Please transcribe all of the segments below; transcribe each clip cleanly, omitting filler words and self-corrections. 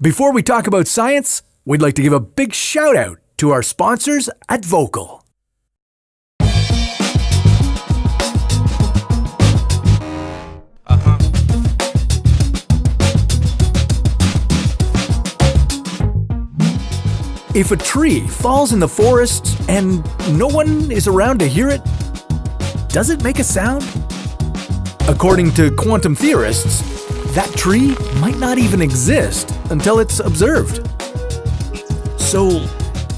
Before we talk about science, we'd like to give a big shout out to our sponsors at Vocal. If a tree falls in the forest and no one is around to hear it, does it make a sound? According to quantum theorists, that tree might not even exist until it's observed. So,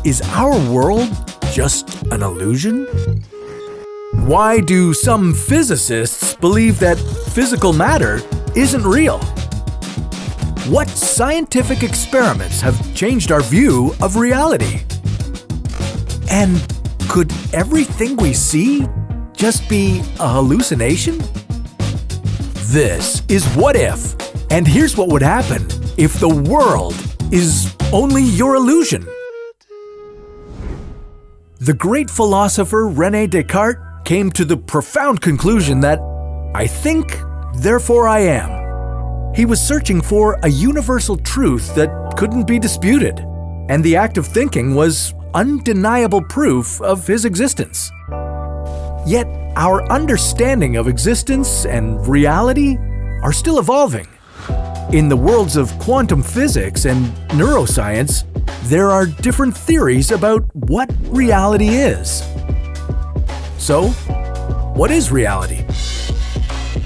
is our world just an illusion? Why do some physicists believe that physical matter isn't real? What scientific experiments have changed our view of reality? And could everything we see just be a hallucination? This is What If, and here's what would happen if the world is only your illusion. The great philosopher René Descartes came to the profound conclusion that I think, therefore I am. He was searching for a universal truth that couldn't be disputed, and the act of thinking was undeniable proof of his existence. Yet, our understanding of existence and reality are still evolving. In the worlds of quantum physics and neuroscience, there are different theories about what reality is. So, what is reality?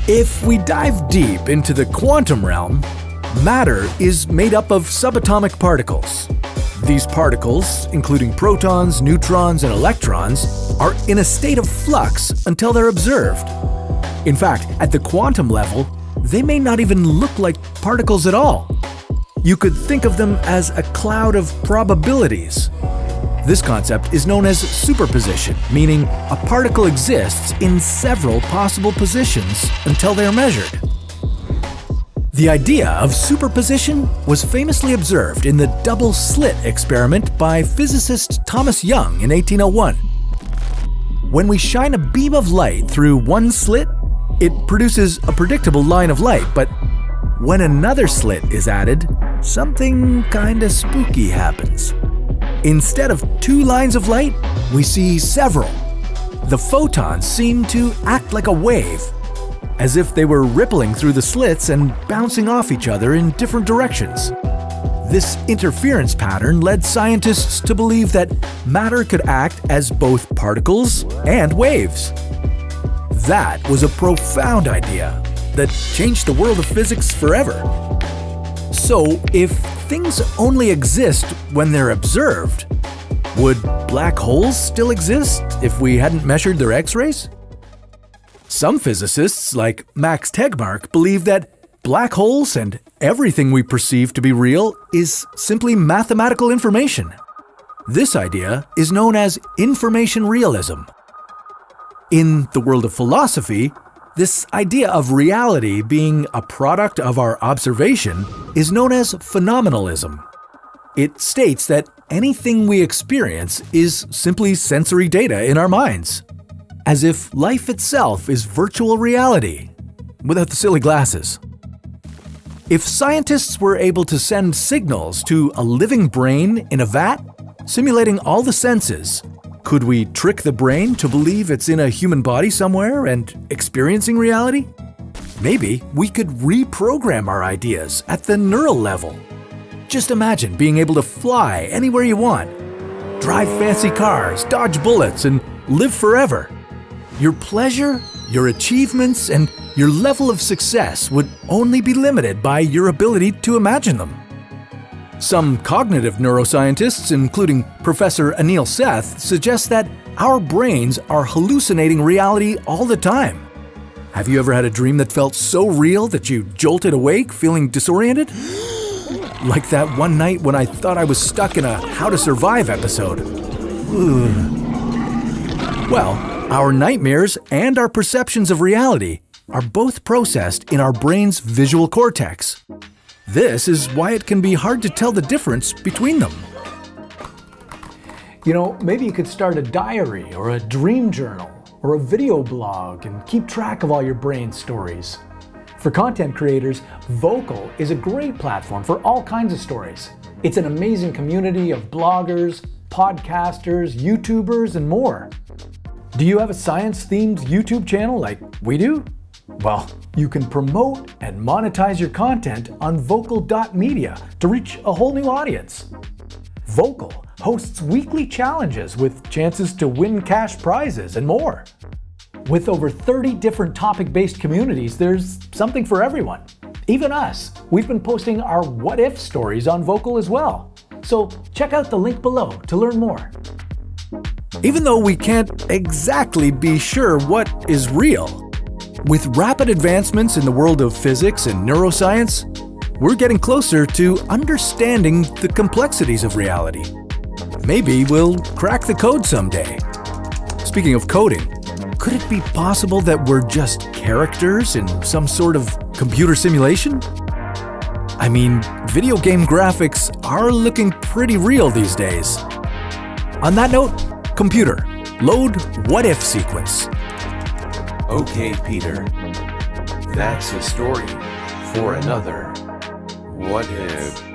If we dive deep into the quantum realm, matter is made up of subatomic particles. These particles, including protons, neutrons, and electrons, are in a state of flux until they're observed. In fact, at the quantum level, they may not even look like particles at all. You could think of them as a cloud of probabilities. This concept is known as superposition, meaning a particle exists in several possible positions until they are measured. The idea of superposition was famously observed in the double-slit experiment by physicist Thomas Young in 1801. When we shine a beam of light through one slit, it produces a predictable line of light, but when another slit is added, something kinda spooky happens. Instead of two lines of light, we see several. The photons seem to act like a wave, as if they were rippling through the slits and bouncing off each other in different directions. This interference pattern led scientists to believe that matter could act as both particles and waves. That was a profound idea that changed the world of physics forever. So, if things only exist when they're observed, would black holes still exist if we hadn't measured their X-rays? Some physicists, like Max Tegmark, believe that black holes and everything we perceive to be real is simply mathematical information. This idea is known as information realism. In the world of philosophy, this idea of reality being a product of our observation is known as phenomenalism. It states that anything we experience is simply sensory data in our minds, as if life itself is virtual reality, without the silly glasses. If scientists were able to send signals to a living brain in a vat, simulating all the senses, could we trick the brain to believe it's in a human body somewhere and experiencing reality? Maybe we could reprogram our ideas at the neural level. Just imagine being able to fly anywhere you want, drive fancy cars, dodge bullets, and live forever. Your pleasure, your achievements, and your level of success would only be limited by your ability to imagine them. Some cognitive neuroscientists, including Professor Anil Seth, suggest that our brains are hallucinating reality all the time. Have you ever had a dream that felt so real that you jolted awake feeling disoriented? Like that one night when I thought I was stuck in a How to Survive episode. Well, our nightmares and our perceptions of reality are both processed in our brain's visual cortex. This is why it can be hard to tell the difference between them. You know, maybe you could start a diary or a dream journal or a video blog and keep track of all your brain stories. For content creators, Vocal is a great platform for all kinds of stories. It's an amazing community of bloggers, podcasters, YouTubers, and more. Do you have a science-themed YouTube channel like we do? Well, you can promote and monetize your content on vocal.media to reach a whole new audience. Vocal hosts weekly challenges with chances to win cash prizes and more. With over 30 different topic-based communities, there's something for everyone. Even us. We've been posting our what-if stories on Vocal as well. So check out the link below to learn more. Even though we can't exactly be sure what is real, with rapid advancements in the world of physics and neuroscience, we're getting closer to understanding the complexities of reality. Maybe we'll crack the code someday. Speaking of coding, could it be possible that we're just characters in some sort of computer simulation? I mean, video game graphics are looking pretty real these days. On that note, computer, load what-if sequence. Okay, Peter. That's a story for another What If.